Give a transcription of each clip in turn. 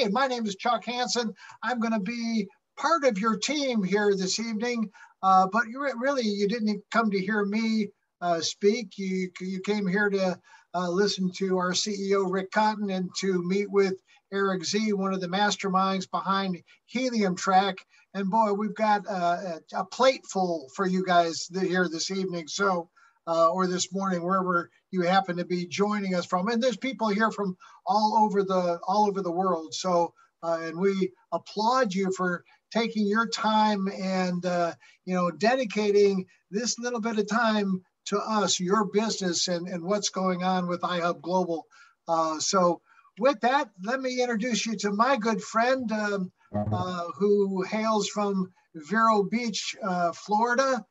Hey, my name is Chuck Hansen. I'm going to be part of your team here this evening, but you didn't come to hear me speak. You came here to listen to our CEO, Rick Cotton, and to meet with Eric Z, one of the masterminds behind Helium Track. And boy, we've got a plate full for you guys here this evening. So, or this morning, wherever you happen to be joining us from. And there's people here from all over the world. So, and we applaud you for taking your time and, dedicating this little bit of time to us, your business and what's going on with iHub Global. So with that, let me introduce you to my good friend who hails from Vero Beach, Florida,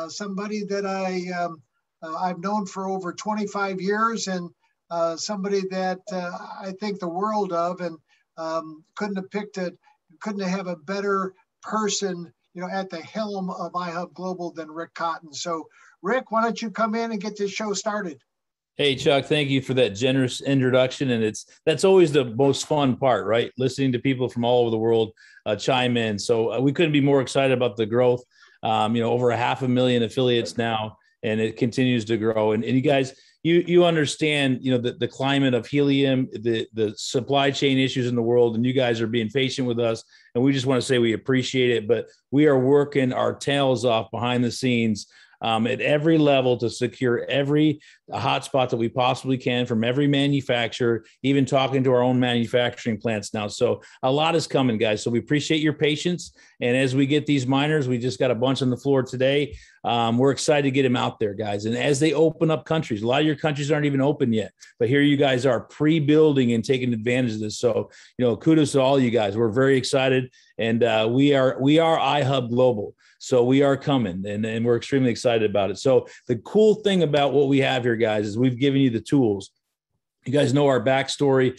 somebody that I've known for over 25 years and somebody that I think the world of, and couldn't have a better person, at the helm of iHub Global than Rick Cotton. So Rick, why don't you come in and get this show started? Hey, Chuck, thank you for that generous introduction. And that's always the most fun part, right? Listening to people from all over the world chime in. So we couldn't be more excited about the growth. Over 500,000 affiliates now, and it continues to grow. And you guys, you understand, the climate of helium, the supply chain issues in the world, and you guys are being patient with us. And we just want to say we appreciate it, but we are working our tails off behind the scenes at every level to secure every hotspot that we possibly can from every manufacturer, even talking to our own manufacturing plants now. So a lot is coming, guys. So we appreciate your patience. And as we get these miners, we just got a bunch on the floor today. We're excited to get them out there, guys. And as they open up countries, a lot of your countries aren't even open yet, but here you guys are pre-building and taking advantage of this. So, kudos to all you guys. We're very excited. And we are iHub Global. So we are coming, and we're extremely excited about it. So the cool thing about what we have here, guys, is we've given you the tools. You guys know our backstory.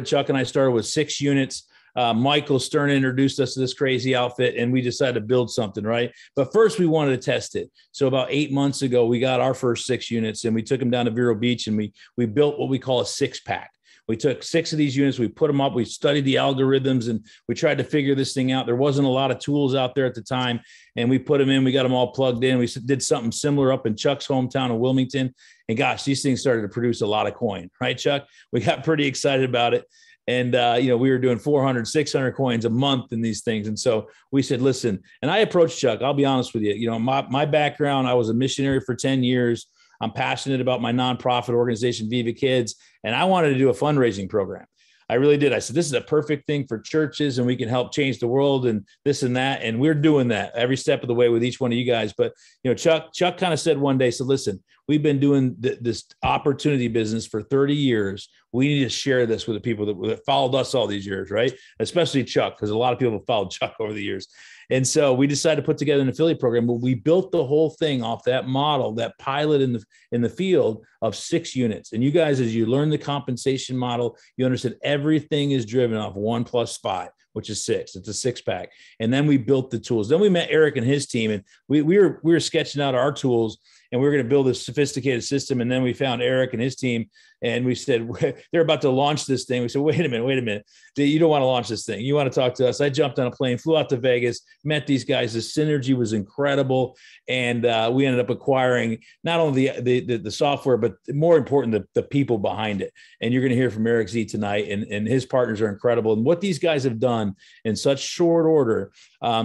Chuck and I started with 6 units. Michael Stern introduced us to this crazy outfit, and we decided to build something, right? But first, we wanted to test it. So about 8 months ago, we got our first 6 units, and we took them down to Vero Beach, and we built what we call a 6-pack. We took 6 of these units, we put them up, we studied the algorithms, and we tried to figure this thing out. There wasn't a lot of tools out there at the time, and we put them in, we got them all plugged in. We did something similar up in Chuck's hometown of Wilmington, and gosh, these things started to produce a lot of coin, right, Chuck? We got pretty excited about it. And, we were doing 400, 600 coins a month in these things. And so we said, listen, and I approached Chuck, I'll be honest with you, my background, I was a missionary for 10 years. I'm passionate about my nonprofit organization, Viva Kids, and I wanted to do a fundraising program. I really did. I said, this is a perfect thing for churches, and we can help change the world and this and that. And we're doing that every step of the way with each one of you guys. But, Chuck kind of said one day, so listen, we've been doing this opportunity business for 30 years. We need to share this with the people that followed us all these years, right? Especially Chuck, because a lot of people have followed Chuck over the years. And so we decided to put together an affiliate program, but we built the whole thing off that model, that pilot in the field of 6 units. And you guys, as you learn the compensation model, you understand everything is driven off 1 + 5, which is 6. It's a 6-pack. And then we built the tools. Then we met Eric and his team, and we were sketching out our tools, and we were going to build a sophisticated system. And then we found Eric and his team, and we said, they're about to launch this thing. We said, wait a minute. You don't want to launch this thing. You want to talk to us. I jumped on a plane, flew out to Vegas, met these guys. The synergy was incredible. And we ended up acquiring not only the software, but more important, the people behind it. And you're going to hear from Eric Z tonight, and his partners are incredible. And what these guys have done in such short order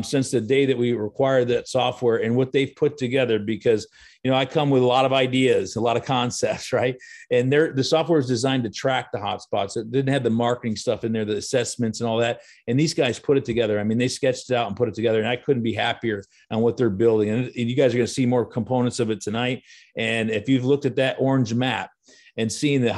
since the day that we acquired that software, and what they've put together, because I come with a lot of ideas, a lot of concepts, right? And the software is designed to track the hotspots. It didn't have the marketing stuff in there, the assessments and all that. And these guys put it together. I mean, they sketched it out and put it together, and I couldn't be happier on what they're building. And you guys are going to see more components of it tonight. And if you've looked at that orange map and seeing the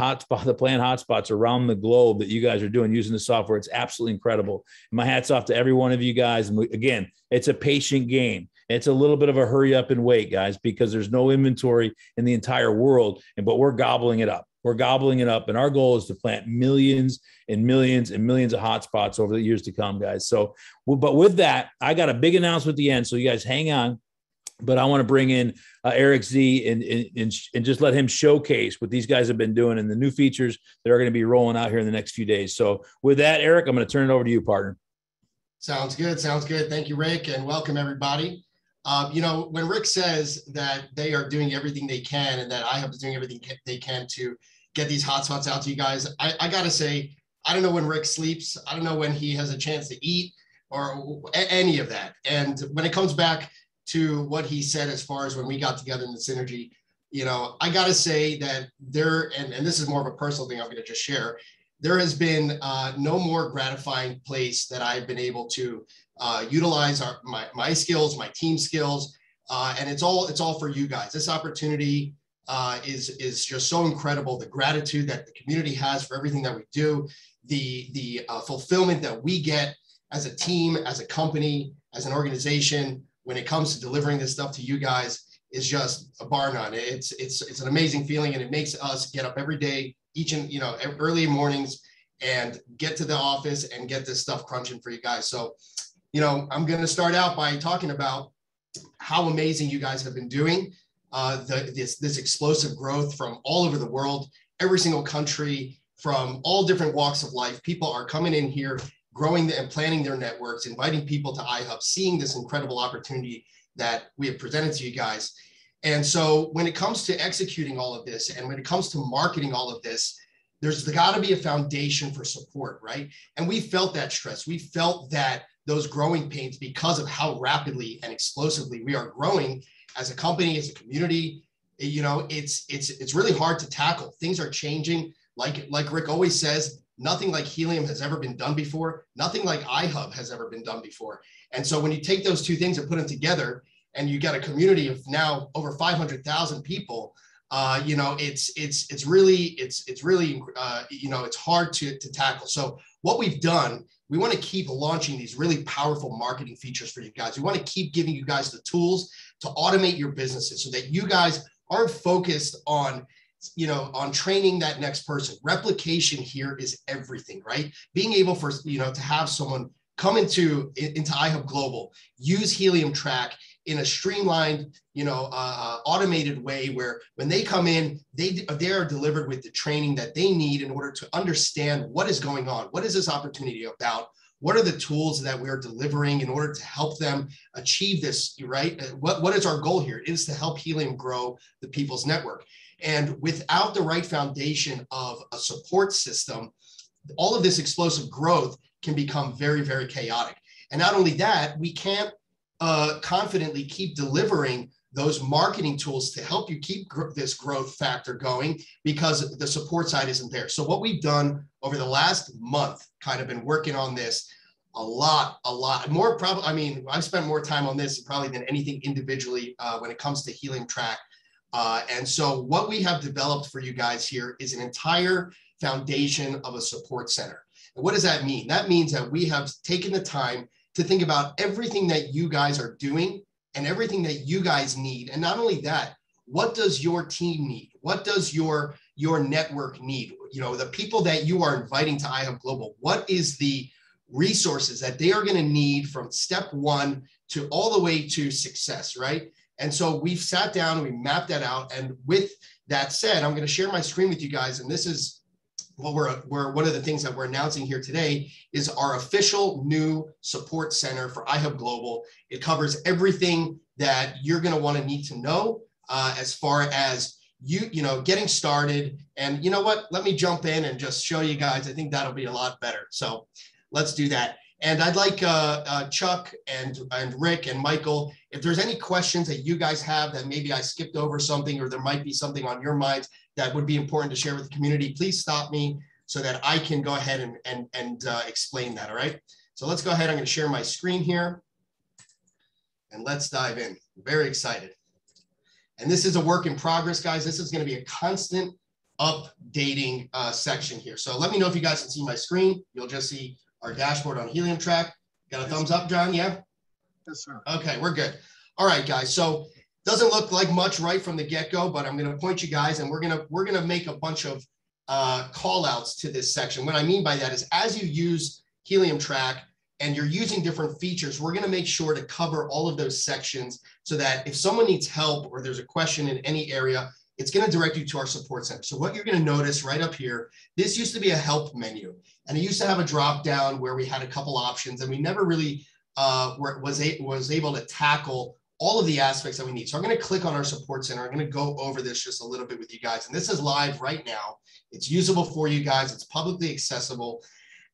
planned hotspots around the globe that you guys are doing using the software, it's absolutely incredible. And my hat's off to every one of you guys. And again, it's a patient game. It's a little bit of a hurry up and wait, guys, because there's no inventory in the entire world, but we're gobbling it up. We're gobbling it up. And our goal is to plant millions and millions and millions of hotspots over the years to come, guys. So, but with that, I got a big announcement at the end. So you guys hang on. But I want to bring in Eric Z and just let him showcase what these guys have been doing and the new features that are going to be rolling out here in the next few days. So with that, Eric, I'm going to turn it over to you, partner. Sounds good. Sounds good. Thank you, Rick, and welcome everybody. When Rick says that they are doing everything they can and that iHub is doing everything they can to get these hotspots out to you guys, I got to say, I don't know when Rick sleeps. I don't know when he has a chance to eat or any of that. And when it comes back to what he said as far as when we got together in the synergy, I got to say that and this is more of a personal thing I'm going to just share, there has been no more gratifying place that I've been able to utilize my skills, my team skills, and it's all for you guys. This opportunity is just so incredible. The gratitude that the community has for everything that we do, the fulfillment that we get as a team, as a company, as an organization, when it comes to delivering this stuff to you guys is just a bar none. It's an amazing feeling, and it makes us get up every day, early mornings, and get to the office and get this stuff crunching for you guys. So, I'm going to start out by talking about how amazing you guys have been doing. This explosive growth from all over the world, every single country, from all different walks of life. People are coming in here, growing and planning their networks, inviting people to iHub, seeing this incredible opportunity that we have presented to you guys. And so when it comes to executing all of this, and when it comes to marketing all of this, there's got to be a foundation for support, right? And we felt that stress. We felt that those growing pains because of how rapidly and explosively we are growing as a company, as a community. It's really hard to tackle. Things are changing. Like Rick always says, nothing like Helium has ever been done before. Nothing like iHub has ever been done before. And so when you take those two things and put them together, and you got a community of now over 500,000 people, it's really hard to tackle. So what we've done, we want to keep launching these really powerful marketing features for you guys. We want to keep giving you guys the tools to automate your businesses so that you guys aren't focused on training that next person. Replication here is everything, right? Being able to have someone come into iHub Global, use Helium Track in a streamlined, automated way where when they come in, they are delivered with the training that they need in order to understand what is going on. What is this opportunity about? What are the tools that we're delivering in order to help them achieve this, right? What is our goal here? It is to help Helium grow the people's network. And without the right foundation of a support system, all of this explosive growth can become very, very chaotic. And not only that, we can't confidently keep delivering those marketing tools to help you keep this growth factor going because the support side isn't there. So what we've done over the last month, kind of been working on this a lot more. Probably, I mean, I've spent more time on this probably than anything individually when it comes to Helium Track. And so what we have developed for you guys here is an entire foundation of a support center. And what does that mean? That means that we have taken the time to think about everything that you guys are doing and everything that you guys need. And not only that, what does your team need? What does your network need? The people that you are inviting to iHub Global, what is the resources that they are going to need from step one to all the way to success, right? And so we've sat down and we mapped that out. And with that said, I'm going to share my screen with you guys. And this is what we're one of the things that we're announcing here today is our official new support center for iHub Global. It covers everything that you're going to want to need to know as far as getting started. And you know what? Let me jump in and just show you guys. I think that'll be a lot better. So let's do that. And I'd like Chuck and Rick and Michael, if there's any questions that you guys have that maybe I skipped over something or there might be something on your minds that would be important to share with the community, please stop me so that I can go ahead and explain that, all right? So let's go ahead. I'm going to share my screen here and let's dive in. Very excited. And this is a work in progress, guys. This is going to be a constant updating section here. So let me know if you guys can see my screen. You'll just see our dashboard on Helium Track. Got a thumbs up, John? Yeah? Yes, sir. Okay, we're good. All right, guys. So doesn't look like much right from the get-go, but I'm going to point you guys, and we're gonna make a bunch of call outs to this section. What I mean by that is as you use Helium Track and you're using different features, we're going to make sure to cover all of those sections so that if someone needs help or there's a question in any area, it's going to direct you to our support center. So what you're going to notice right up here, this used to be a help menu, and it used to have a drop down where we had a couple options, and we never really was able to tackle all of the aspects that we need. So I'm going to click on our support center. I'm going to go over this just a little bit with you guys. And this is live right now. It's usable for you guys. It's publicly accessible.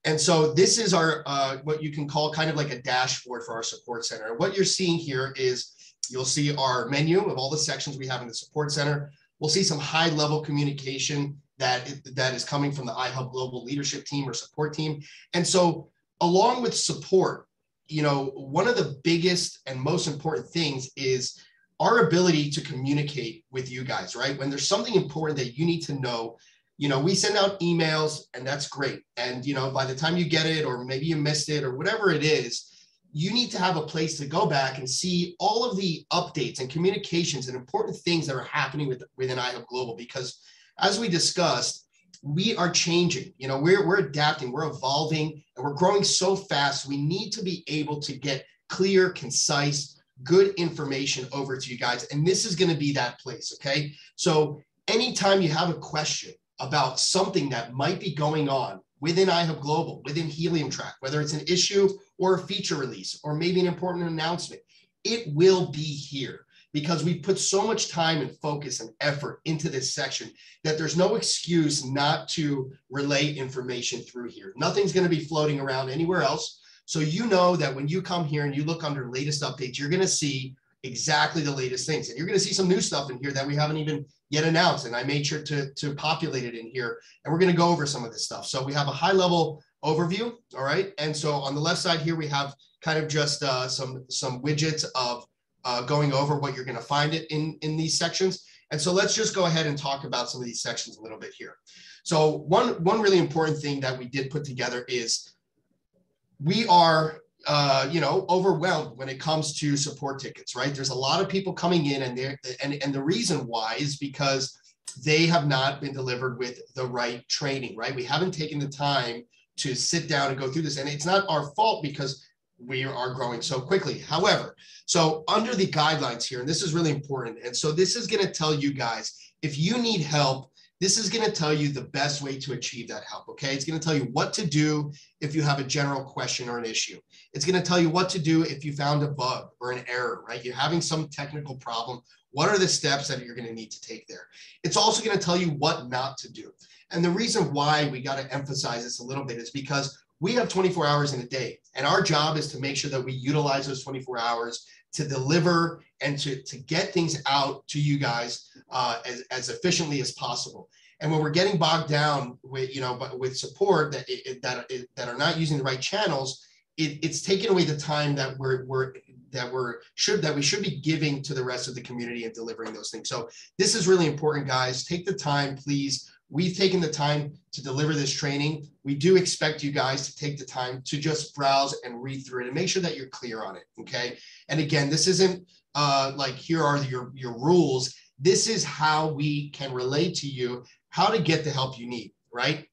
And so this is our, what you can call kind of like a dashboard for our support center. What you're seeing here is you'll see our menu of all the sections we have in the support center. We'll see some high level communication that is coming from the iHub Global Leadership Team or support team. And so along with support, you know, one of the biggest and most important things is our ability to communicate with you guys, right? When there's something important that you need to know, you know, we send out emails and that's great. And, you know, by the time you get it, or maybe you missed it or whatever it is, you need to have a place to go back and see all of the updates and communications and important things that are happening within iHub Global, because as we discussed, we are changing, you know, we're adapting, we're evolving, and we're growing so fast. We need to be able to get clear, concise, good information over to you guys. And this is going to be that place. Okay. So anytime you have a question about something that might be going on within iHub Global, within Helium Track, whether it's an issue or a feature release, or maybe an important announcement, it will be here. Because we put so much time and focus and effort into this section that there's no excuse not to relay information through here. Nothing's going to be floating around anywhere else. So you know that when you come here and you look under latest updates, you're going to see exactly the latest things. And you're going to see some new stuff in here that we haven't even yet announced. And I made sure to populate it in here. And we're going to go over some of this stuff. So we have a high level overview. All right. And so on the left side here, we have kind of just some widgets of going over what you're going to find it in these sections. And so let's just go ahead and talk about some of these sections a little bit here. So one really important thing that we did put together is we are, you know, overwhelmed when it comes to support tickets, right? There's a lot of people coming in, and the reason why is because they have not been delivered with the right training, right? We haven't taken the time to sit down and go through this, and it's not our fault because we are growing so quickly. However, so under the guidelines here, and this is really important. And so this is going to tell you guys, if you need help, this is going to tell you the best way to achieve that help. Okay. It's going to tell you what to do if you have a general question or an issue. It's going to tell you what to do if you found a bug or an error, right? You're having some technical problem. What are the steps that you're going to need to take there? It's also going to tell you what not to do. And the reason why we got to emphasize this a little bit is because we have 24 hours in a day, and our job is to make sure that we utilize those 24 hours to deliver and to get things out to you guys as efficiently as possible. And when we're getting bogged down with, you know, with support that are not using the right channels, it's taking away the time that we should be giving to the rest of the community and delivering those things. So this is really important, guys. Take the time, please. We've taken the time to deliver this training. We do expect you guys to take the time to just browse and read through it and make sure that you're clear on it, okay? And again, this isn't like here are your rules. This is how we can relate to you how to get the help you need, right?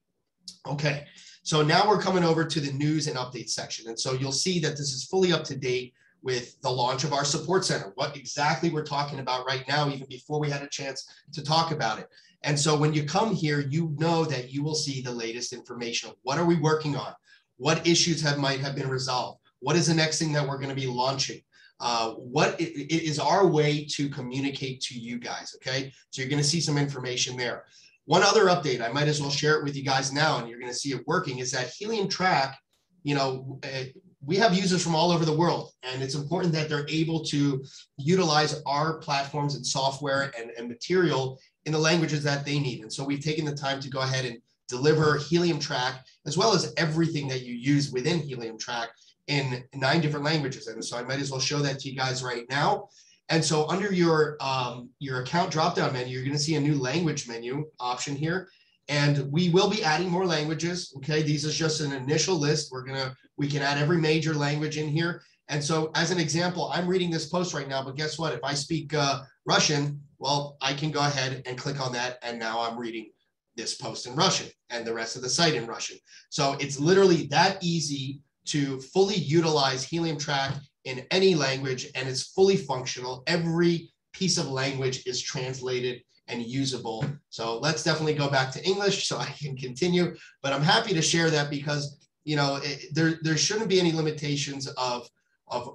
Okay, so now we're coming over to the news and updates section. And so you'll see that this is fully up to date with the launch of our support center, what exactly we're talking about right now, even before we had a chance to talk about it. And so when you come here, you know that you will see the latest information. What are we working on? What issues might have been resolved? What is the next thing that we're going to be launching? What it is our way to communicate to you guys, okay? So you're going to see some information there. One other update, I might as well share it with you guys now, and you're going to see it working, is that Helium Track, you know, we have users from all over the world, and it's important that they're able to utilize our platforms and software and material in the languages that they need. And so we've taken the time to go ahead and deliver Helium Track, as well as everything that you use within Helium Track, in 9 different languages. And so I might as well show that to you guys right now. And so under your account drop-down menu, you're going to see a new language menu option here. And we will be adding more languages. Okay, these is just an initial list. We can add every major language in here. And so as an example, I'm reading this post right now, but guess what? If I speak Russian, well, I can go ahead and click on that. And now I'm reading this post in Russian and the rest of the site in Russian. So it's literally that easy to fully utilize Helium Track in any language, and it's fully functional. Every piece of language is translated and usable. So let's definitely go back to English so I can continue, but I'm happy to share that because, you know, there shouldn't be any limitations of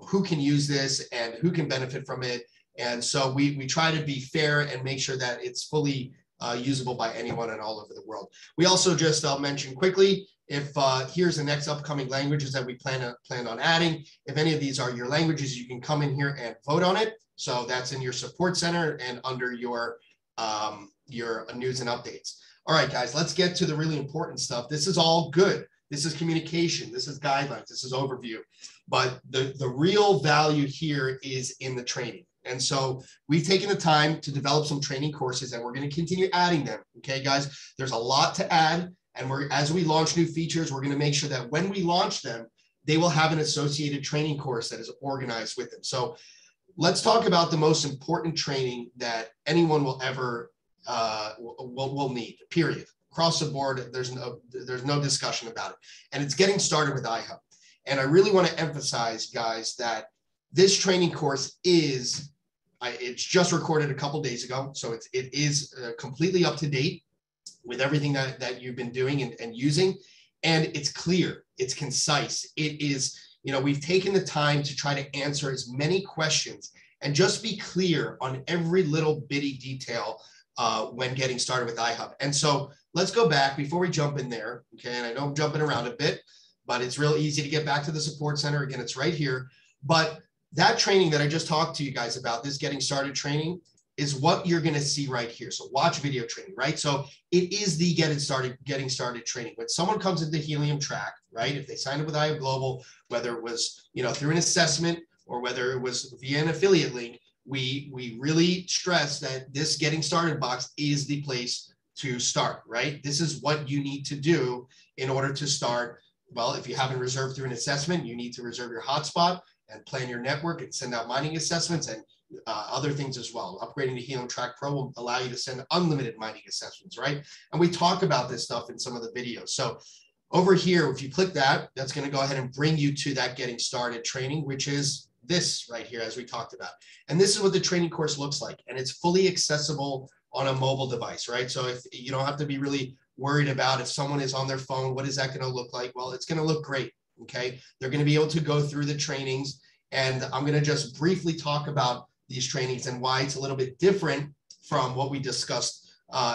who can use this and who can benefit from it. And so we try to be fair and make sure that it's fully usable by anyone and all over the world. We also just, I'll mention quickly, if here's the next upcoming languages that we plan on adding. If any of these are your languages, you can come in here and vote on it. So that's in your support center and under your news and updates. All right, guys, let's get to the really important stuff. This is all good. This is communication. This is guidelines. This is overview. But the real value here is in the training. And so we've taken the time to develop some training courses, and we're going to continue adding them. Okay, guys, there's a lot to add. And as we launch new features, we're going to make sure that when we launch them, they will have an associated training course that is organized with them. So let's talk about the most important training that anyone will ever will need, period. Across the board, there's no discussion about it. And it's getting started with iHub. And I really want to emphasize, guys, that this training course is, it's just recorded a couple days ago. So it is completely up to date with everything that you've been doing and using. And it's clear, it's concise. It is, you know, we've taken the time to try to answer as many questions and just be clear on every little bitty detail when getting started with iHub. And so let's go back before we jump in there. Okay, and I know I'm jumping around a bit, but it's real easy to get back to the support center. Again, it's right here. But that training that I just talked to you guys about, this getting started training, is what you're going to see right here. So watch video training, right? So it is the getting started training. When someone comes into Helium Track, right? If they signed up with iHub Global, whether it was, you know, through an assessment or whether it was via an affiliate link, we really stress that this getting started box is the place to start, right? This is what you need to do in order to start. Well, if you haven't reserved through an assessment, you need to reserve your hotspot and plan your network and send out mining assessments and other things as well. Upgrading to Helium Track Pro will allow you to send unlimited mining assessments, right? And we talk about this stuff in some of the videos. So over here, if you click that, that's going to go ahead and bring you to that getting started training, which is this right here, as we talked about. And this is what the training course looks like. And it's fully accessible on a mobile device, right? So if you don't have to be really worried about if someone is on their phone, what is that going to look like? Well, it's going to look great. Okay. They're going to be able to go through the trainings, and I'm going to just briefly talk about these trainings and why it's a little bit different from what we discussed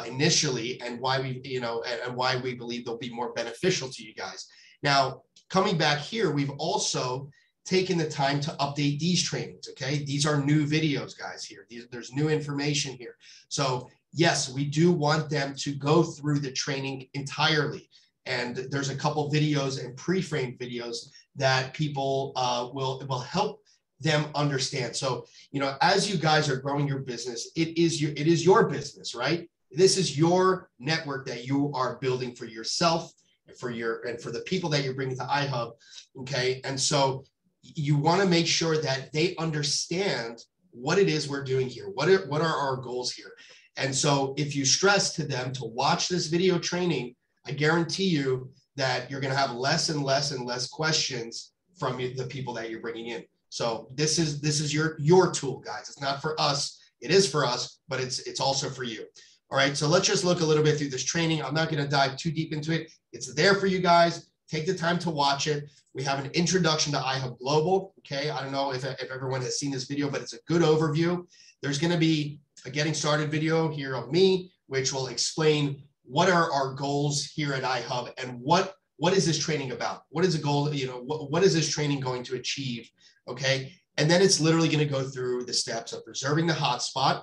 initially, and why we, you know, and why we believe they'll be more beneficial to you guys. Now, coming back here, we've also taken the time to update these trainings. Okay. These are new videos, guys, here. There's new information here. So yes, we do want them to go through the training entirely. And there's a couple videos and pre-framed videos that people will help them understand. So, you know, as you guys are growing your business, it is your business, right? This is your network that you are building for yourself and for the people that you're bringing to iHub. Okay. And so you want to make sure that they understand what it is we're doing here. What are our goals here? And so if you stress to them to watch this video training, I guarantee you that you're going to have less and less and less questions from the people that you're bringing in. So this is your tool, guys. It's not for us. It is for us, but it's also for you. All right. So let's just look a little bit through this training. I'm not going to dive too deep into it. It's there for you guys. Take the time to watch it. We have an introduction to iHub Global. Okay. I don't know if everyone has seen this video, but it's a good overview. There's going to be a getting started video here of me, which will explain what are our goals here at iHub and what is this training about? What is the goal? You know, what is this training going to achieve? Okay. And then it's literally going to go through the steps of reserving the hotspot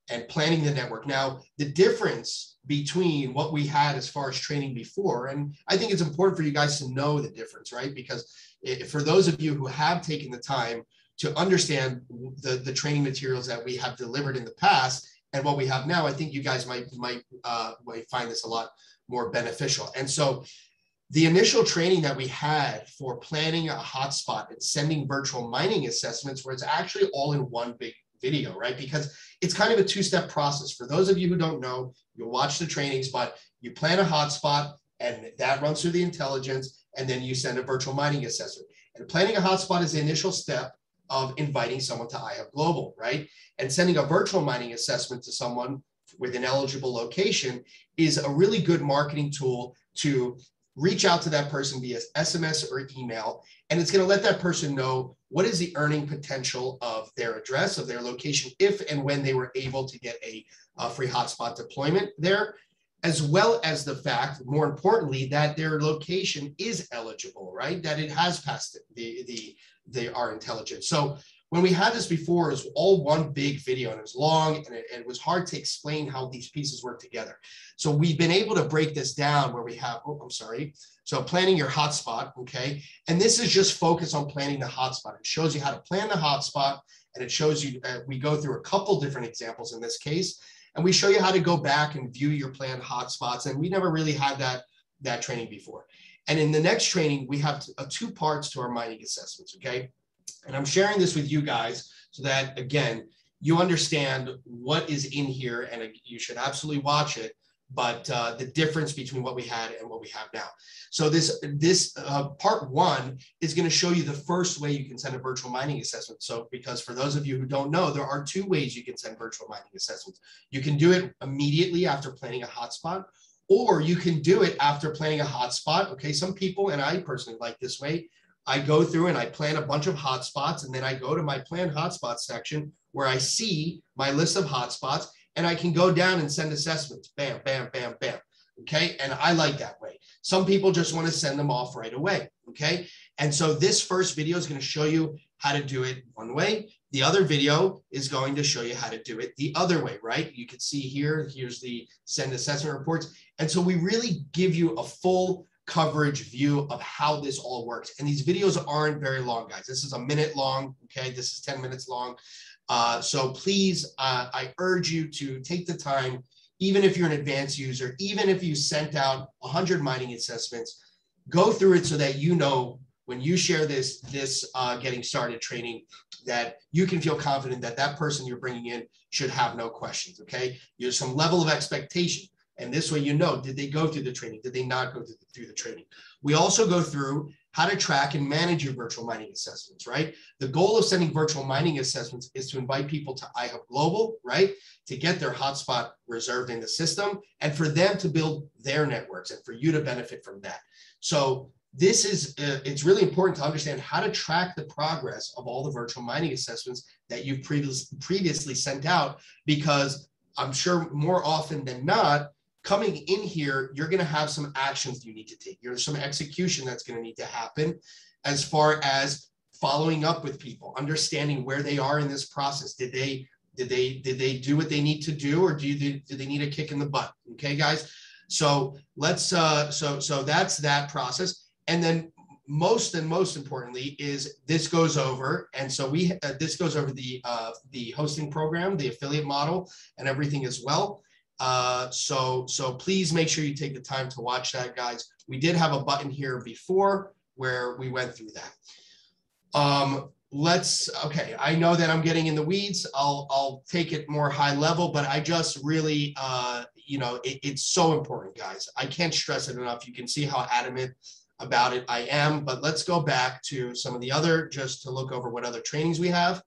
and planning the network. Now, the difference between what we had as far as training before, and I think it's important for you guys to know the difference, right? Because for those of you who have taken the time to understand the training materials that we have delivered in the past and what we have now, I think you guys might find this a lot more beneficial. And so the initial training that we had for planning a hotspot and sending virtual mining assessments was actually all in one big video, right? Because it's kind of a two-step process. For those of you who don't know, you'll watch the trainings, but you plan a hotspot and that runs through the intelligence. and then you send a virtual mining assessment. And planning a hotspot is the initial step of inviting someone to iHub Global, right? And sending a virtual mining assessment to someone with an eligible location is a really good marketing tool to reach out to that person via SMS or email. And it's going to let that person know what is the earning potential of their address, of their location, if and when they were able to get a free hotspot deployment there, as well as the fact, more importantly, that their location is eligible, right? That it has passed our intelligence. So when we had this before, it was all one big video, and it was long, and it was hard to explain how these pieces work together. So we've been able to break this down where we have, so planning your hotspot, okay? And this is just focused on planning the hotspot. It shows you how to plan the hotspot, and it shows you, we go through a couple different examples in this case, and we show you how to go back and view your planned hotspots. And we never really had that training before. And in the next training, we have two parts to our mining assessments, okay? And I'm sharing this with you guys so that, again, you understand what is in here, and you should absolutely watch it, but the difference between what we had and what we have now. So this part one is going to show you the first way you can send a virtual mining assessment. So because for those of you who don't know, there are two ways you can send virtual mining assessments. You can do it immediately after planning a hotspot, or you can do it after planning a hotspot. Okay, some people, and I personally like this way, I go through and I plan a bunch of hotspots, and then I go to my planned hotspots section where I see my list of hotspots, and I can go down and send assessments. Bam, bam, bam, bam. Okay, and I like that way. Some people just want to send them off right away. Okay, and so this first video is going to show you how to do it one way. The other video is going to show you how to do it the other way, right? You can see here's the send assessment reports. And so we really give you a full coverage view of how this all works. And these videos aren't very long, guys. This is a minute long, okay? This is 10 minutes long. So please, I urge you to take the time, even if you're an advanced user, even if you sent out 100 mining assessments, go through it so that you know when you share this getting started training, that you can feel confident that that person you're bringing in should have no questions, okay? There's some level of expectation. And this way, you know, did they go through the training? Did they not go through the training? We also go through how to track and manage your virtual mining assessments, right? The goal of sending virtual mining assessments is to invite people to iHub Global, right? To get their hotspot reserved in the system and for them to build their networks and for you to benefit from that. So this is, it's really important to understand how to track the progress of all the virtual mining assessments that you've previously sent out, because I'm sure more often than not, coming in here, you're going to have some actions you need to take. There's some execution that's going to need to happen as far as following up with people, understanding where they are in this process. Did they do what they need to do, or do they need a kick in the butt? Okay, guys. So let's so that's that process. And then most importantly is this goes over, and so this goes over the hosting program, the affiliate model, and everything as well. So please make sure you take the time to watch that, guys. We did have a button here before where we went through that. Okay, I know that I'm getting in the weeds. I'll take it more high level, but I just really, it's so important, guys. I can't stress it enough. You can see how adamant about it I am, but let's go back to some of the other, just to look over what other trainings we have.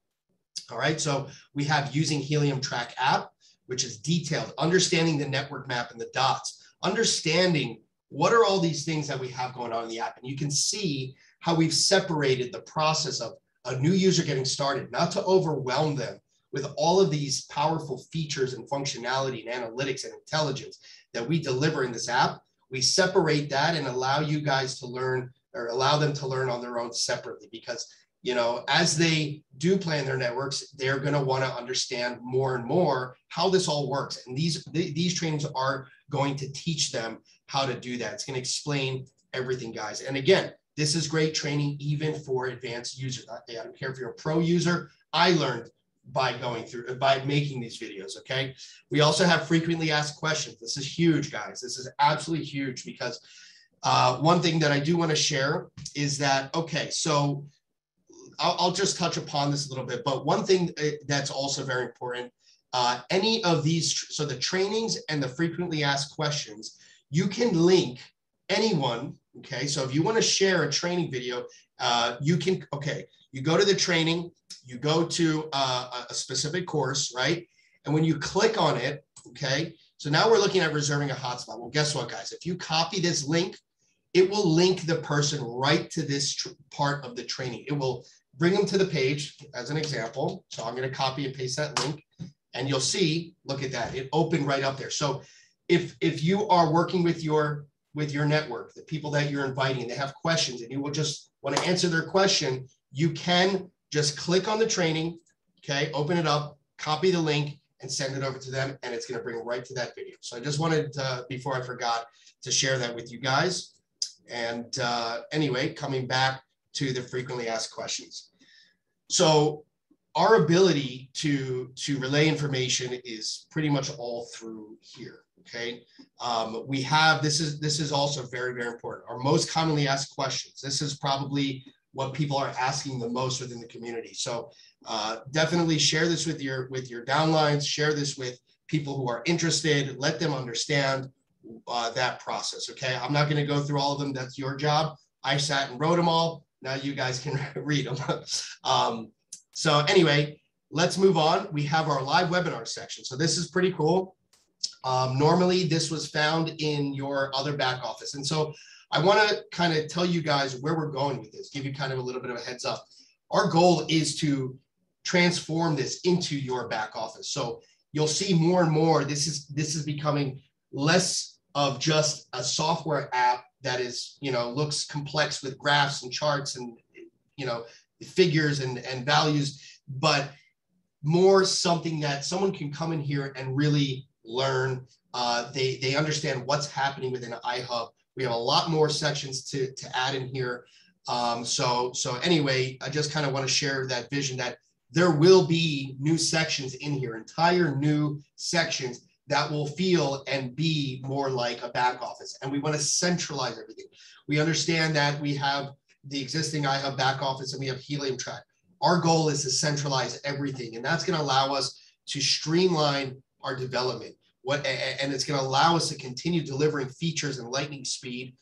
All right, so we have using Helium Track App, which is detailed, understanding the network map and the dots, understanding what are all these things that we have going on in the app. And you can see how we've separated the process of a new user getting started, not to overwhelm them with all of these powerful features and functionality and analytics and intelligence that we deliver in this app. We separate that and allow you guys to learn, or allow them to learn on their own separately, because as they do plan their networks, they're going to want to understand more and more how this all works. And these trainings are going to teach them how to do that. It's going to explain everything, guys. And again, this is great training even for advanced users. I don't care if you're a pro user. I learned by making these videos, okay? We also have frequently asked questions. This is huge, guys. This is absolutely huge, because one thing that I do want to share is that, okay, so I'll just touch upon this a little bit, but one thing that's also very important, any of these, so the trainings and the frequently asked questions, you can link anyone, Okay, so if you want to share a training video, you can, okay, you go to the training, you go to a specific course, right? And when you click on it, okay, so now we're looking at reserving a hotspot. Well, guess what, guys? If you copy this link, it will link the person right to this part of the training. It will bring them to the page as an example. So I'm going to copy and paste that link, and you'll see, look at that, it opened right up there. So if you are working with your network, the people that you're inviting, and they have questions and you will just want to answer their question, you can just click on the training, okay, open it up, copy the link, and send it over to them, and it's going to bring them right to that video. So I just wanted, before I forgot, to share that with you guys. And anyway, coming back to the frequently asked questions. So our ability to relay information is pretty much all through here, okay? We have, this is also very, very important. Our most commonly asked questions. This is probably what people are asking the most within the community. So definitely share this with your downlines, share this with people who are interested, let them understand that process, okay? I'm not gonna go through all of them, that's your job. I sat and wrote them all, now you guys can read them. So anyway, let's move on. We have our live webinar section. So this is pretty cool. Normally this was found in your other back office. And so I want to kind of tell you guys where we're going with this, give you kind of a little bit of a heads up. Our goal is to transform this into your back office. So you'll see more and more, this is becoming less of just a software app that is, you know, looks complex with graphs and charts and, you know, figures and values, but more something that someone can come in here and really learn. They understand what's happening within iHub. We have a lot more sections to add in here. So anyway, I just kind of want to share that vision that there will be new sections in here, entire new sections that will feel and be more like a back office. And we want to centralize everything. We understand that we have the existing iHub back office and we have Helium Track. Our goal is to centralize everything, and that's going to allow us to streamline our development. And it's going to allow us to continue delivering features in lightning speed,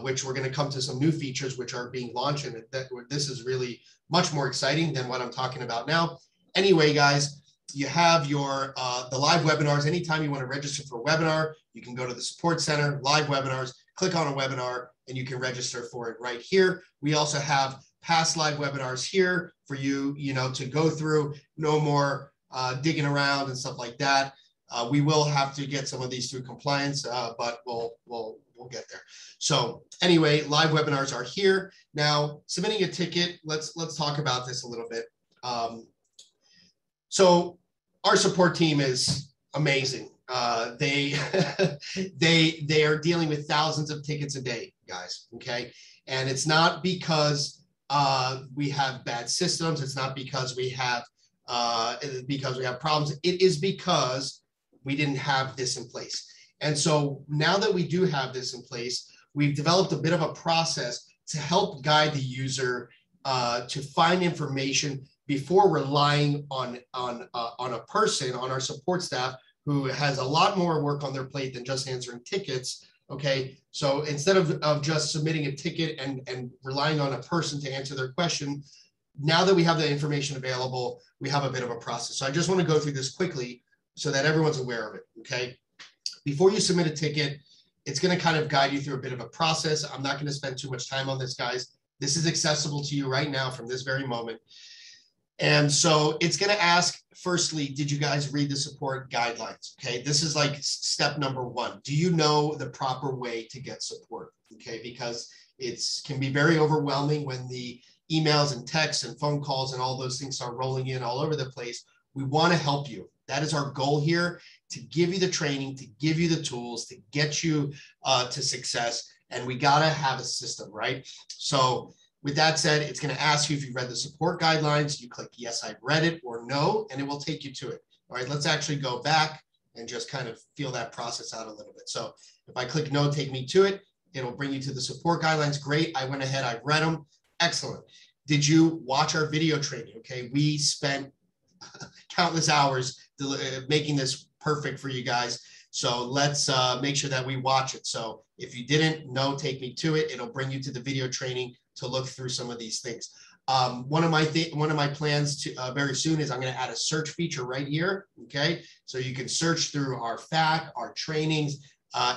which we're going to come to some new features which are being launched, and this is really much more exciting than what I'm talking about now. Anyway, guys, you have your the live webinars. Anytime you want to register for a webinar, you can go to the support center, live webinars, click on a webinar, and you can register for it right here. We also have past live webinars here for you, to go through. No more digging around and stuff like that. We will have to get some of these through compliance, but we'll get there. So anyway, live webinars are here. Now, submitting a ticket, let's talk about this a little bit. So our support team is amazing. They are dealing with thousands of tickets a day, guys, okay? And it's not because we have bad systems. It's not because we have problems. It is because we didn't have this in place. And so now that we do have this in place, we've developed a bit of a process to help guide the user to find information before relying on a person, on our support staff, who has a lot more work on their plate than just answering tickets. Okay, so instead of just submitting a ticket and relying on a person to answer their question, now that we have the information available, we have a bit of a process. So I just want to go through this quickly so that everyone's aware of it, okay? Before you submit a ticket, it's going to kind of guide you through a bit of a process. I'm not going to spend too much time on this, guys. This is accessible to you right now from this very moment. And so it's going to ask, firstly, did you guys read the support guidelines? Okay, this is like step number one. Do you know the proper way to get support? Okay, because it can be very overwhelming when the emails and texts and phone calls and all those things start rolling in all over the place. We want to help you. That is our goal here, to give you the training, to give you the tools, to get you to success. And we got to have a system, right? So with that said, it's going to ask you if you've read the support guidelines. You click yes, I've read it, or no, and it will take you to it. All right, let's actually go back and just kind of feel that process out a little bit. So if I click no, take me to it, it'll bring you to the support guidelines. Great, I went ahead, I've read them. Excellent. Did you watch our video training? Okay, we spent countless hours making this perfect for you guys. So let's make sure that we watch it. So if you didn't know, take me to it. It'll bring you to the video training to look through some of these things. One of my plans to very soon is I'm going to add a search feature right here. Okay, so you can search through our FAQ, our trainings,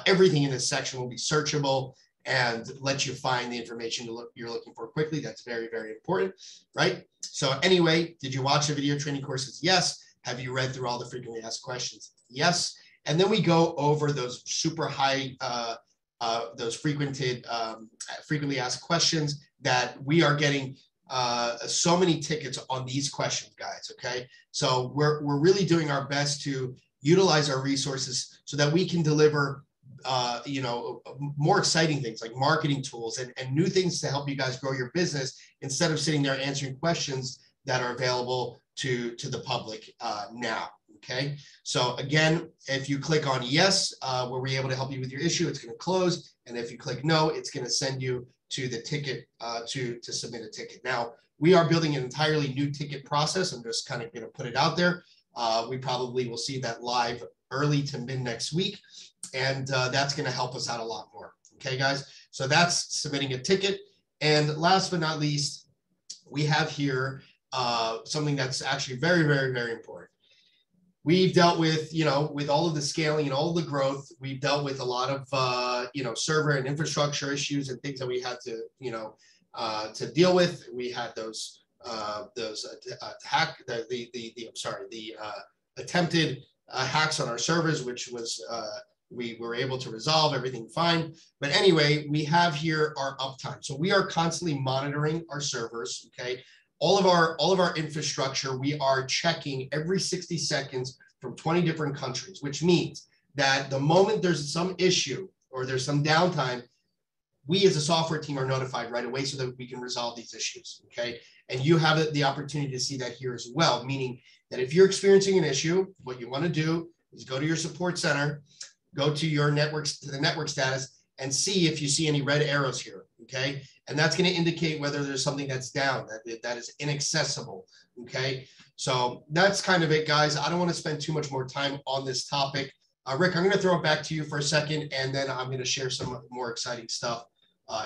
everything in this section will be searchable and let you find the information you're looking for quickly. That's very, very important, right? So anyway, did you watch the video training courses? Yes. Have you read through all the frequently asked questions? Yes. And then we go over those super high, those frequently asked questions that we are getting so many tickets on these questions, guys, okay? So we're really doing our best to utilize our resources so that we can deliver more exciting things like marketing tools and new things to help you guys grow your business instead of sitting there answering questions that are available to the public now. Okay, so again, if you click on yes, where we're able to help you with your issue, it's going to close. And if you click no, it's going to send you to the ticket to submit a ticket. Now, we are building an entirely new ticket process. I'm just kind of going to put it out there. We probably will see that live early to mid next week. And that's going to help us out a lot more. Okay, guys. So that's submitting a ticket. And last but not least, we have here something that's actually very, very, very important. We've dealt with, with all of the scaling and all of the growth, we've dealt with a lot of, server and infrastructure issues and things that we had to, to deal with. We had those attempted hacks on our servers, which was, we were able to resolve everything fine. But anyway, we have here our uptime. So we are constantly monitoring our servers, okay? All of our infrastructure, we are checking every 60 seconds from 20 different countries, which means that the moment there's some issue or there's some downtime, we as a software team are notified right away so that we can resolve these issues, okay? And you have the opportunity to see that here as well, meaning that if you're experiencing an issue, what you want to do is go to your support center, go to your networks, to the network status, and see if you see any red arrows here, okay? And that's going to indicate whether there's something that's down, that is inaccessible, okay? So that's kind of it, guys. I don't want to spend too much more time on this topic. Rick, I'm going to throw it back to you for a second, and then I'm going to share some more exciting stuff,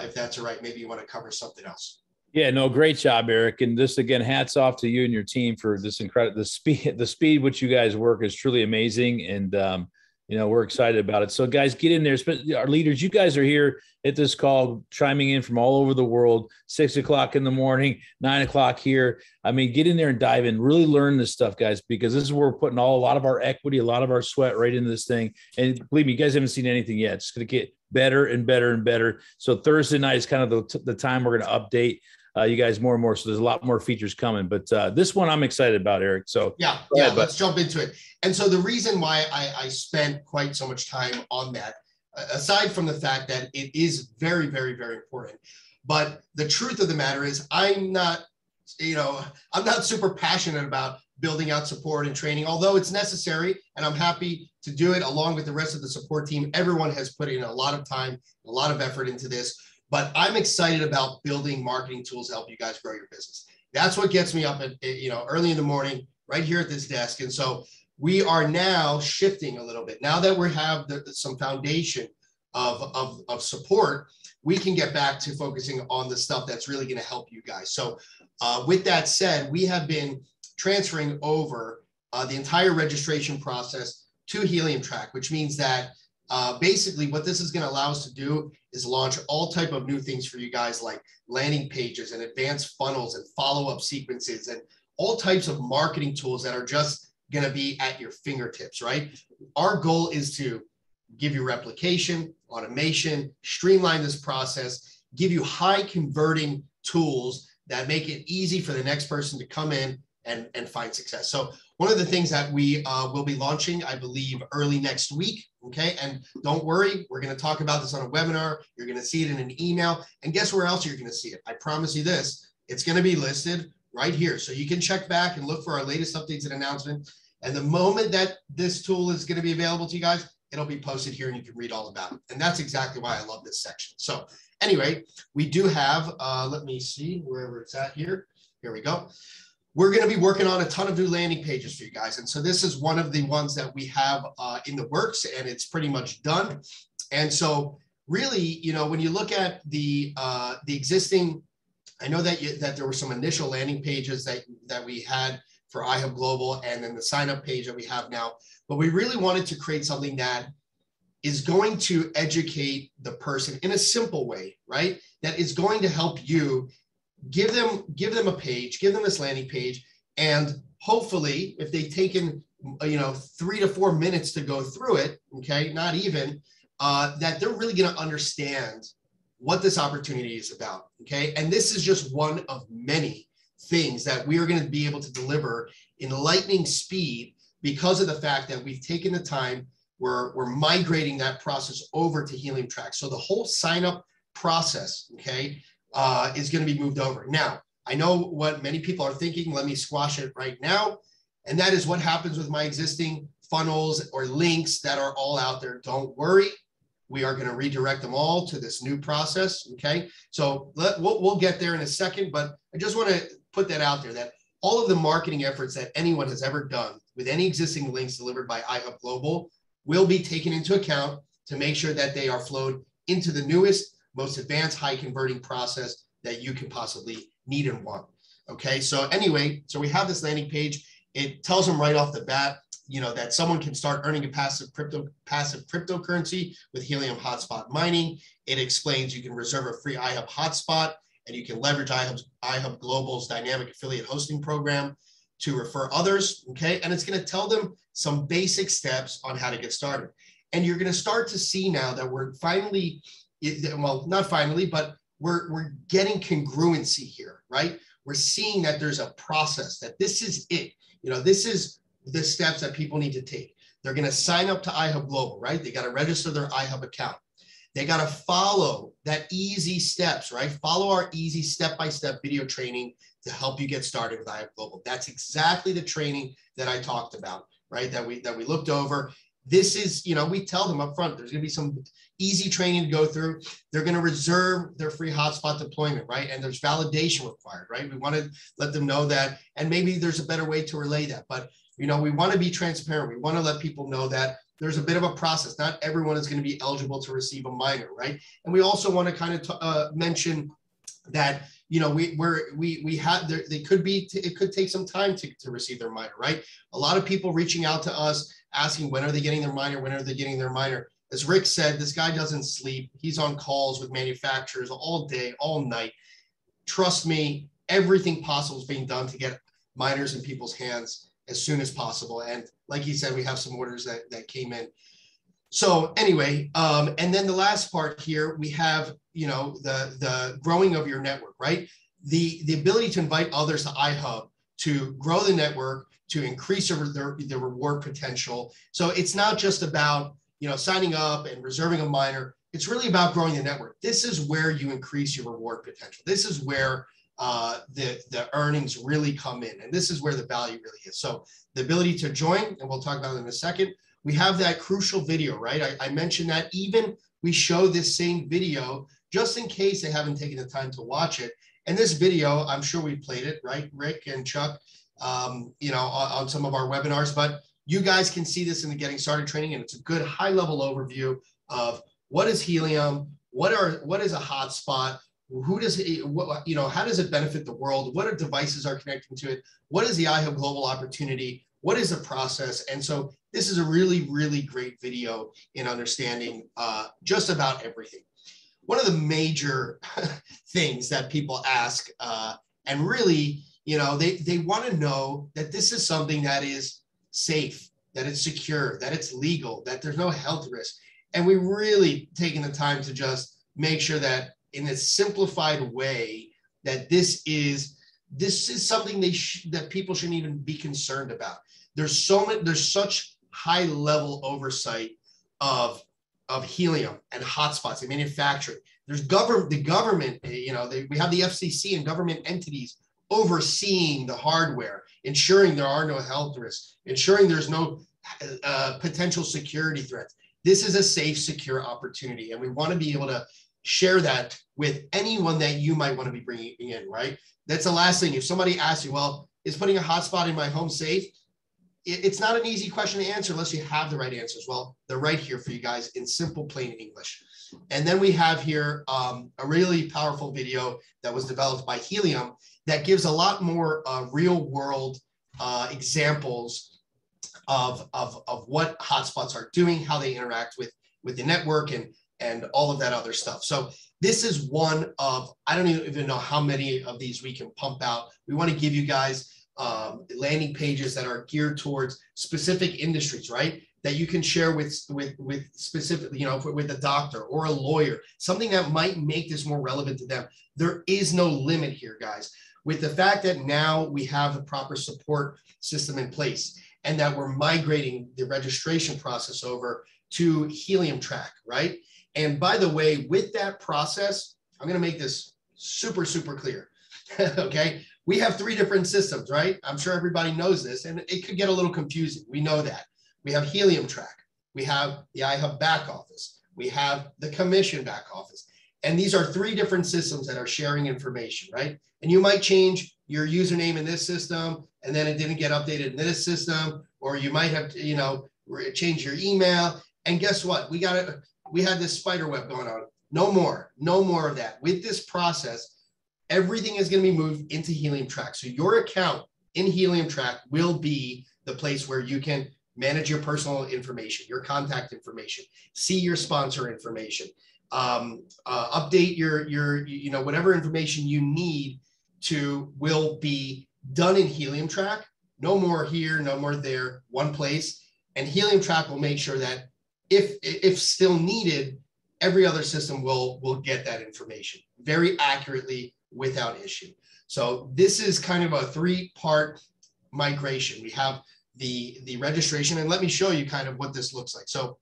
if that's all right. Maybe you want to cover something else. Yeah, no, great job, Eric. And just again, hats off to you and your team for this incredible, the speed which you guys work is truly amazing. And, we're excited about it. So guys, get in there. Our leaders, you guys are here at this call, chiming in from all over the world, 6 o'clock in the morning, 9 o'clock here. I mean, get in there and dive in, really learn this stuff, guys, because this is where we're putting a lot of our equity, a lot of our sweat right into this thing. And believe me, you guys haven't seen anything yet. It's going to get better and better and better. So Thursday night is kind of the time we're going to update you guys more and more. So there's a lot more features coming, but this one I'm excited about, Eric. So yeah, let's jump into it. And so the reason why I spent quite so much time on that, aside from the fact that it is very, very, very important, but the truth of the matter is I'm not super passionate about building out support and training, although it's necessary, and I'm happy to do it along with the rest of the support team. Everyone has put in a lot of time, a lot of effort into this. But I'm excited about building marketing tools to help you guys grow your business. That's what gets me up at, early in the morning, right here at this desk. And so we are now shifting a little bit. Now that we have some foundation of support, we can get back to focusing on the stuff that's really going to help you guys. So with that said, we have been transferring over the entire registration process to Helium Track, which means that basically what this is going to allow us to do is launch all type of new things for you guys, like landing pages and advanced funnels and follow-up sequences and all types of marketing tools that are just going to be at your fingertips, right? Our goal is to give you replication, automation, streamline this process, give you high converting tools that make it easy for the next person to come in and find success. So one of the things that we will be launching, I believe, early next week, okay? And don't worry, we're gonna talk about this on a webinar. You're gonna see it in an email. And guess where else you're gonna see it? I promise you this, it's gonna be listed right here. So you can check back and look for our latest updates and announcements. And the moment that this tool is gonna be available to you guys, it'll be posted here and you can read all about it. And that's exactly why I love this section. So anyway, we do have, let me see wherever it's at here. Here we go. we're going to be working on a ton of new landing pages for you guys. And so this is one of the ones that we have in the works, and it's pretty much done. And so really, you know, when you look at the existing, I know that that there were some initial landing pages that we had for iHub Global, and then the sign up page that we have now, but we really wanted to create something that is going to educate the person in a simple way, right? That is going to help you give them a page, give them this landing page, and hopefully if they've taken, you know, 3 to 4 minutes to go through it, okay, not even, that they're really going to understand what this opportunity is about, okay? And this is just one of many things that we are going to be able to deliver in lightning speed because of the fact that we've taken the time, we're migrating that process over to Helium Track. So the whole sign up process, okay, is going to be moved over. Now, I know what many people are thinking. Let me squash it right now. And that is what happens with my existing funnels or links that are all out there. Don't worry. We are going to redirect them all to this new process. Okay. So we'll get there in a second, but I just want to put that out there that all of the marketing efforts that anyone has ever done with any existing links delivered by iHub Global will be taken into account to make sure that they are flowed into the newest, most advanced, high converting process that you can possibly need and want. Okay. So anyway, so we have this landing page. It tells them right off the bat, you know, that someone can start earning a passive cryptocurrency with Helium hotspot mining. It explains you can reserve a free iHub hotspot and you can leverage iHub Global's dynamic affiliate hosting program to refer others. Okay. And it's going to tell them some basic steps on how to get started. And you're going to start to see now that we're finally, well, not finally, but we're getting congruency here, right? We're seeing that there's a process, that this is it. You know, this is the steps that people need to take. They're going to sign up to iHub Global, right? They got to register their iHub account. They got to follow that easy steps, right? Follow our easy step-by-step video training to help you get started with iHub Global. That's exactly the training that I talked about, right? That we looked over. This is, you know, we tell them up front, there's going to be some easy training to go through. They're going to reserve their free hotspot deployment, right? And there's validation required, right? We want to let them know that, and maybe there's a better way to relay that, but you know, we want to be transparent. We want to let people know that there's a bit of a process. Not everyone is going to be eligible to receive a miner, right? And we also want to kind of mention that, you know, we have there, they could be, it could take some time to receive their miner, right? A lot of people reaching out to us asking, when are they getting their miner? When are they getting their miner? As Rick said, this guy doesn't sleep. He's on calls with manufacturers all day, all night. Trust me, everything possible is being done to get miners in people's hands as soon as possible. And like he said, we have some orders that came in. So anyway, and then the last part here, we have, you know, the growing of your network, right? The ability to invite others to iHub to grow the network, to increase the reward potential. So it's not just about, you know, signing up and reserving a miner. It's really about growing the network. This is where you increase your reward potential. This is where the earnings really come in. And this is where the value really is. So the ability to join, and we'll talk about it in a second, we have that crucial video, right? I mentioned that even we show this same video just in case they haven't taken the time to watch it. And this video, I'm sure we played it, right, Rick and Chuck, you know, on some of our webinars, but you guys can see this in the Getting Started training, and it's a good high-level overview of what is Helium, what is a hotspot, who does it, what, you know, how does it benefit the world? What are devices are connecting to it? What is the iHub Global opportunity? What is the process? And so this is a really, really great video in understanding just about everything. One of the major things that people ask, and really, you know, they want to know that this is something that is safe, that it's secure, that it's legal, that there's no health risk. And we really taken the time to just make sure that in a simplified way, that this is something that people shouldn't even be concerned about. There's such high level oversight of Helium and hotspots and manufacturing. There's the government, you know, we have the FCC and government entities overseeing the hardware, ensuring there are no health risks, ensuring there's no potential security threats. This is a safe, secure opportunity, and we want to be able to share that with anyone that you might want to be bringing in, right? That's the last thing. If somebody asks you, well, is putting a hotspot in my home safe? It's not an easy question to answer unless you have the right answers. Well, they're right here for you guys in simple, plain English. And then we have here a really powerful video that was developed by Helium that gives a lot more real world examples of what hotspots are doing, how they interact with the network and all of that other stuff. So this is one of, I don't even know how many of these we can pump out. We want to give you guys landing pages that are geared towards specific industries, right? That you can share with specific, you know, with a doctor or a lawyer, something that might make this more relevant to them. There is no limit here, guys. With the fact that now we have the proper support system in place and that we're migrating the registration process over to Helium Track, right? And by the way, with that process, I'm going to make this super, super clear. Okay. We have 3 different systems, right? I'm sure everybody knows this, and it could get a little confusing. We know that. We have Helium Track. We have the iHub back office. We have the commission back office. And these are 3 different systems that are sharing information, right? And you might change your username in this system, and then it didn't get updated in this system, or you might have to, you know, change your email. And guess what? We had this spider web going on. No more of that. With this process, everything is going to be moved into Helium Track. So your account in Helium Track will be the place where you can manage your personal information, your contact information, see your sponsor information, update your you know, whatever information you need to will be done in Helium Track. No more here, no more there, one place. And Helium Track will make sure that if still needed, every other system will get that information very accurately without issue. So this is kind of a 3-part migration. We have the registration, and let me show you kind of what this looks like. So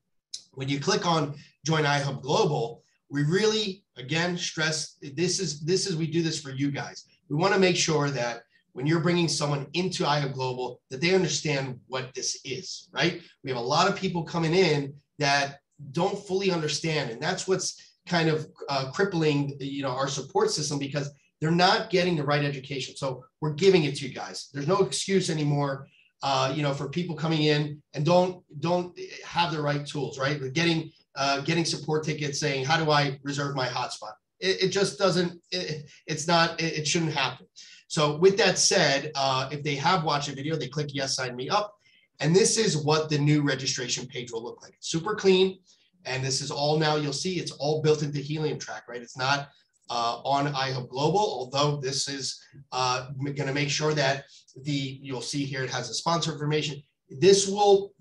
when you click on Join iHub Global, we really, again, stress this is we do this for you guys. We want to make sure that when you're bringing someone into iHub Global, that they understand what this is, right? We have a lot of people coming in that don't fully understand, and that's what's kind of crippling, you know, our support system, because they're not getting the right education. So we're giving it to you guys. There's no excuse anymore, you know, for people coming in and don't have the right tools, right? We're getting support tickets saying, how do I reserve my hotspot? It just doesn't, it shouldn't happen. So with that said, if they have watched a video, they click yes, sign me up. And this is what the new registration page will look like. It's super clean. And this is all now, you'll see it's all built into Helium Track, right? It's not on iHub Global, although this is going to make sure that you'll see here, it has the sponsor information. This will,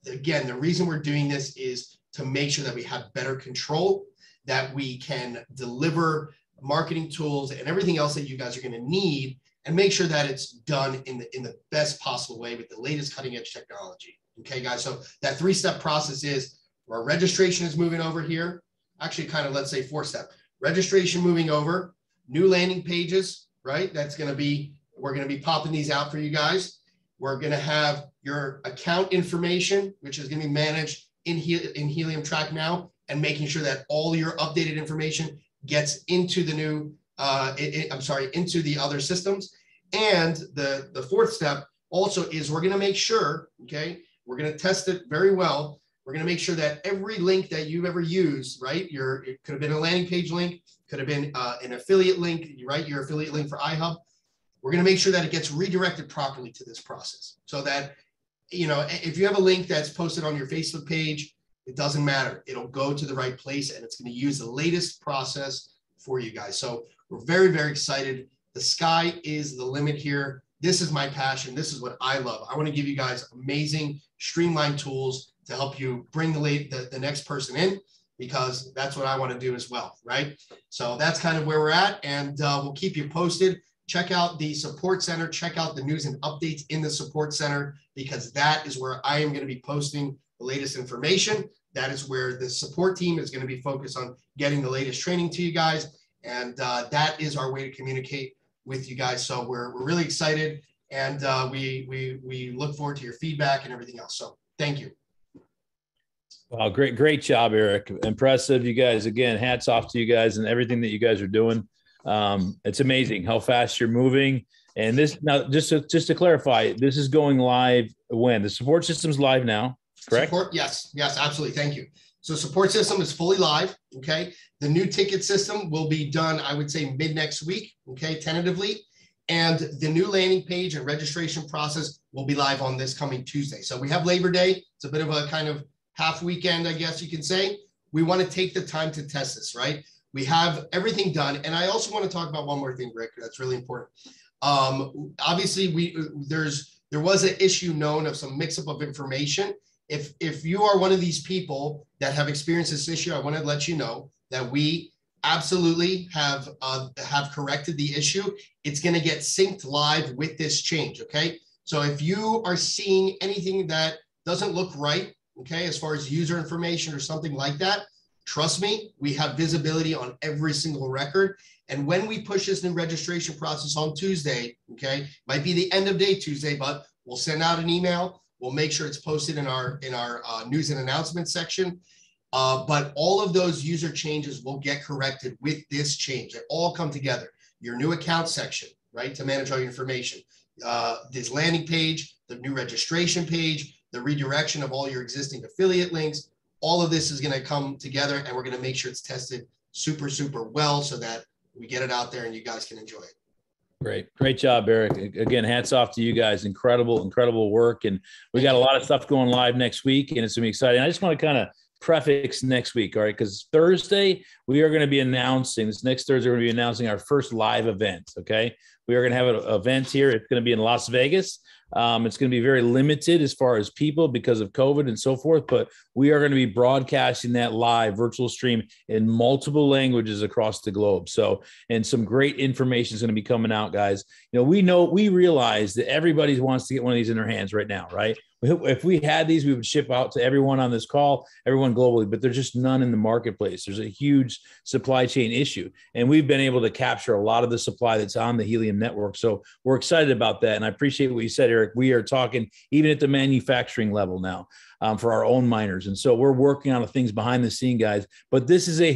again, the reason we're doing this is to make sure that we have better control, that we can deliver marketing tools and everything else that you guys are going to need, and make sure that it's done in the best possible way with the latest cutting edge technology. Okay, guys, so that 3-step process is our registration is moving over here. Actually, kind of, let's say 4-step. Registration moving over, new landing pages, right? We're going to be popping these out for you guys. We're going to have your account information, which is going to be managed in Helium Track now, and making sure that all your updated information gets into the new, into the other systems. And the 4th step also is we're going to make sure, okay, we're going to test it very well. We're going to make sure that every link that you've ever used, right? It could have been a landing page link, could have been an affiliate link, right? Your affiliate link for iHub. We're going to make sure that it gets redirected properly to this process, so that, you know, if you have a link that's posted on your Facebook page, it doesn't matter. It'll go to the right place, and it's going to use the latest process for you guys. So we're very, very excited. The sky is the limit here. This is my passion. This is what I love. I want to give you guys amazing, streamlined tools to help you bring the next person in, because that's what I want to do as well, right? So that's kind of where we're at, and we'll keep you posted. Check out the support center. Check out the news and updates in the support center, because that is where I am going to be posting the latest information. That is where the support team is going to be focused on getting the latest training to you guys. And that is our way to communicate with you guys. So we're really excited, and we look forward to your feedback and everything else. So thank you. Wow, great job, Eric. Impressive, you guys. Again, hats off to you guys and everything that you guys are doing. It's amazing how fast you're moving. And this now, just to clarify, this is going live when? The support system's live now, correct? Support, yes, absolutely. Thank you. So support system is fully live. Okay. The new ticket system will be done, I would say, mid next week. Okay, tentatively. And the new landing page and registration process will be live on this coming Tuesday. So we have Labor Day. It's a bit of a kind of half weekend, I guess you can say. We want to take the time to test this, right? We have everything done. And I also want to talk about one more thing, Rick, that's really important. Obviously, there was an issue known of some mix-up of information. If you are one of these people that have experienced this issue, I want to let you know that we absolutely have corrected the issue. It's going to get synced live with this change. Okay. So if you are seeing anything that doesn't look right, okay, as far as user information or something like that, trust me, we have visibility on every single record. And when we push this new registration process on Tuesday, okay, might be the end of day Tuesday, but we'll send out an email. We'll make sure it's posted in our news and announcement section. But all of those user changes will get corrected with this change. They all come together. Your new account section, right, to manage all your information. This landing page, the new registration page, the redirection of all your existing affiliate links. All of this is going to come together, and we're going to make sure it's tested super, super well so that we get it out there and you guys can enjoy it. Great job, Eric. Again, hats off to you guys. Incredible work. And we got a lot of stuff going live next week, and it's going to be exciting. I just want to kind of prefix next week, all right? Because Thursday, we are going to be announcing, this next Thursday, we're going to be announcing our first live event, okay? We are going to have an event here. It's going to be in Las Vegas. It's going to be very limited as far as people because of COVID and so forth, but we are going to be broadcasting that live virtual stream in multiple languages across the globe. So, and some great information is going to be coming out, guys. You know, we realize that everybody wants to get one of these in their hands right now, right? If we had these, we would ship out to everyone on this call, everyone globally, but there's just none in the marketplace. There's a huge supply chain issue, and we've been able to capture a lot of the supply that's on the Helium network. So we're excited about that. And I appreciate what you said, Eric. We are talking even at the manufacturing level now for our own miners. And so we're working on the things behind the scene, guys, but this is a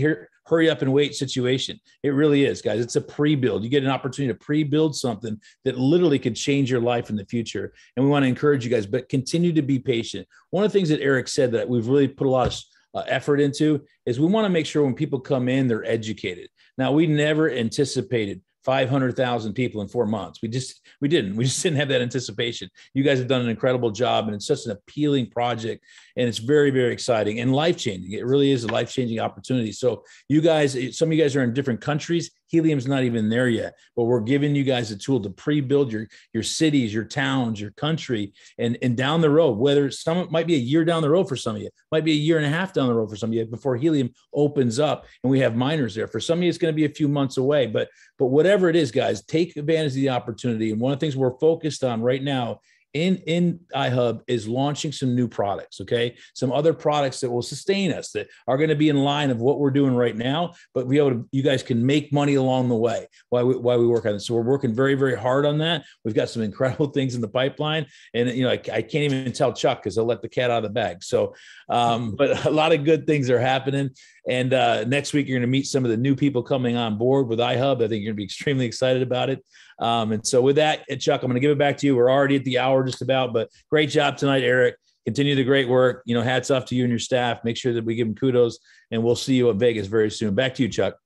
hurry up and wait situation. It really is, guys. It's a pre-build. You get an opportunity to pre-build something that literally could change your life in the future. And we want to encourage you guys, but continue to be patient. One of the things that Eric said that we've really put a lot of effort into is we want to make sure when people come in, they're educated. Now, we never anticipated 500,000 people in 4 months. We just didn't have that anticipation. You guys have done an incredible job, and it's such an appealing project, and it's very, very exciting and life-changing. It really is a life-changing opportunity. So you guys, some of you guys are in different countries. Helium's not even there yet, but we're giving you guys a tool to pre-build your cities, your towns, your country, and down the road, whether some might be a year down the road for some of you, might be a year and a half down the road for some of you before Helium opens up and we have miners there. For some of you, it's going to be a few months away, but whatever it is, guys, take advantage of the opportunity. And one of the things we're focused on right now in iHub is launching some new products, okay? Some other products that will sustain us, that are going to be in line of what we're doing right now, but you guys can make money along the way while we work on it. So we're working very, very hard on that. We've got some incredible things in the pipeline, and I can't even tell Chuck because I'll let the cat out of the bag. So, but a lot of good things are happening. And next week, you're going to meet some of the new people coming on board with iHub. I think you're going to be extremely excited about it. And so with that, Chuck, I'm going to give it back to you. We're already at the hour just about, but great job tonight, Eric. Continue the great work. Hats off to you and your staff. Make sure that we give them kudos, and we'll see you at Vegas very soon. Back to you, Chuck.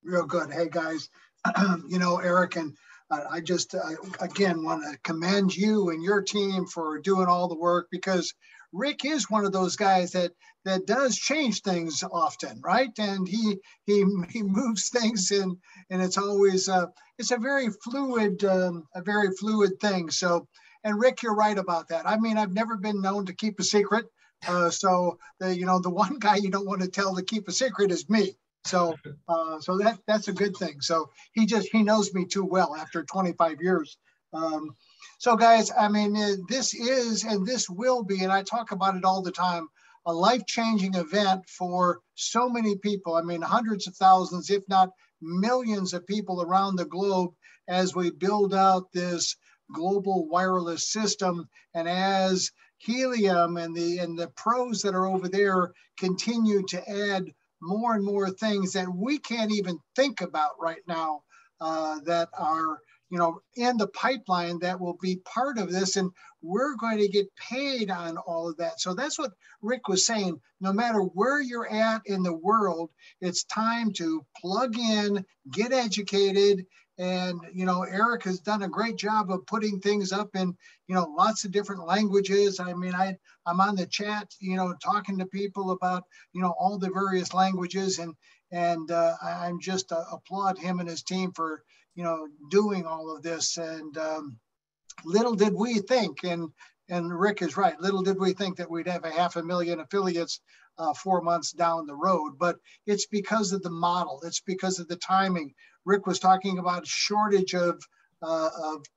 Real good. Hey, guys, Eric, and I just, again, want to commend you and your team for doing all the work, because Rick is one of those guys that does change things often, right? And he moves things in, and it's always it's a very fluid thing. So, and Rick, you're right about that. I mean, I've never been known to keep a secret. So the one guy you don't want to tell to keep a secret is me. So that's a good thing. So he knows me too well after 25 years. So guys, I mean, this is, and this will be, and I talk about it all the time, a life-changing event for so many people. I mean, hundreds of thousands, if not millions of people around the globe, as we build out this global wireless system. And as Helium and the pros that are over there continue to add more and more things that we can't even think about right now, that are in the pipeline that will be part of this, and we're going to get paid on all of that. So that's what Rick was saying. No matter where you're at in the world, it's time to plug in, get educated. And, Eric has done a great job of putting things up in, lots of different languages. I mean, I'm on the chat, talking to people about, all the various languages, and I'm just applaud him and his team for, doing all of this. And little did we think, and Rick is right, little did we think that we'd have 500,000 affiliates 4 months down the road. But it's because of the model. It's because of the timing. Rick was talking about shortage of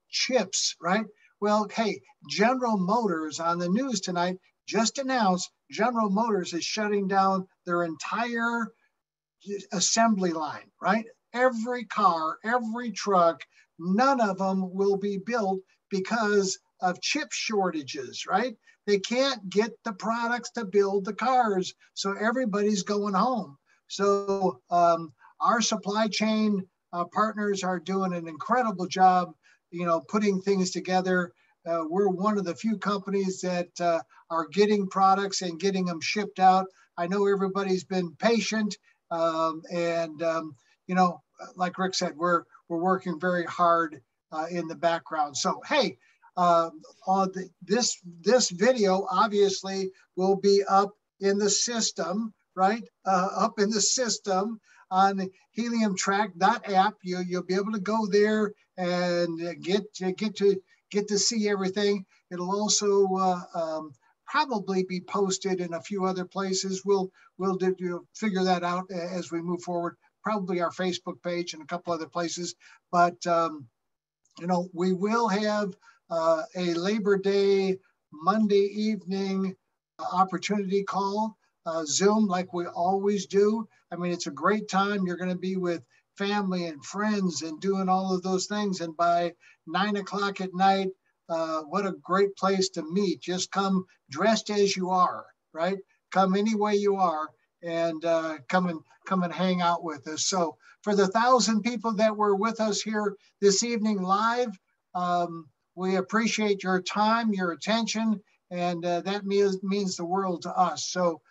chips, right? Well, hey, General Motors on the news tonight just announced General Motors is shutting down their entire assembly line, right? Every car, every truck, none of them will be built because of chip shortages, right? They can't get the products to build the cars, so everybody's going home. So our supply chain partners are doing an incredible job, putting things together. We're one of the few companies that are getting products and getting them shipped out. I know everybody's been patient, like Rick said, we're working very hard in the background. So hey, this video obviously will be up in the system, right? Up in the system on Helium Track App. You'll be able to go there and get to see everything. It'll also probably be posted in a few other places. We'll figure that out as we move forward. Probably our Facebook page and a couple other places. But we will have a Labor Day Monday evening opportunity call, Zoom, like we always do. I mean, it's a great time. You're going to be with family and friends and doing all of those things. And by 9 o'clock at night, what a great place to meet. Just come dressed as you are, right? Come any way you are, and come and hang out with us. So for the 1,000 people that were with us here this evening live, we appreciate your time, your attention, and that means the world to us. So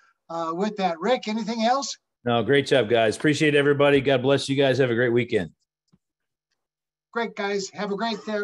with that, Rick, anything else? No, great job, guys. Appreciate everybody. God bless you guys. Have a great weekend. Great, guys. Have a great day.